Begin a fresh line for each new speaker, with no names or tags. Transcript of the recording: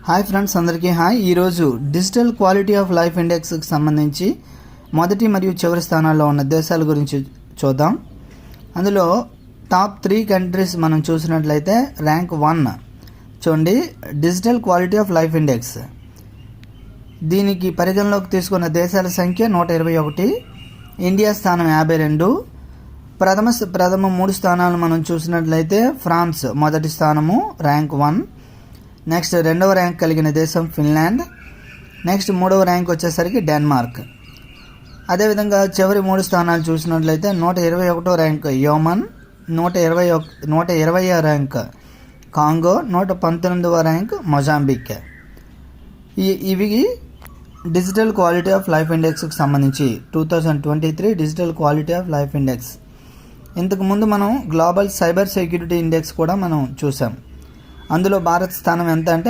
Hi friends, అందరికీ hi. ఈరోజు digital quality of life ఇండెక్స్కి సంబంధించి మొదటి మరియు చివరి స్థానాల్లో ఉన్న దేశాల గురించి చూద్దాం. అందులో టాప్ 3 కంట్రీస్ మనం చూసినట్లయితే ర్యాంక్ 1 చూడండి, digital quality of life index. దీనికి పరిగణలోకి తీసుకున్న దేశాల సంఖ్య 121. ఇండియా స్థానం 52. ప్రథమ 3 స్థానాలు మనం చూసినట్లయితే ఫ్రాన్స్ మొదటి స్థానము ర్యాంక్ 1. నెక్స్ట్ 2వ ర్యాంక్ కలిగిన దేశం ఫిన్లాండ్. నెక్స్ట్ 3వ ర్యాంక్ వచ్చేసరికి డెన్మార్క్. అదేవిధంగా చివరి 3 స్థానాలు చూసినట్లయితే 121వ ర్యాంక్ యోమన్, 120వ ర్యాంక్ కాంగో, 119వ ర్యాంక్ మొజాంబిక్. ఇవి డిజిటల్ క్వాలిటీ ఆఫ్ లైఫ్ ఇండెక్స్కి సంబంధించి 2023 digital quality of life index. ఇంతకుముందు మనం గ్లోబల్ సైబర్ సెక్యూరిటీ ఇండెక్స్ కూడా మనం చూసాం. అందులో భారత్ స్థానం ఎంత అంటే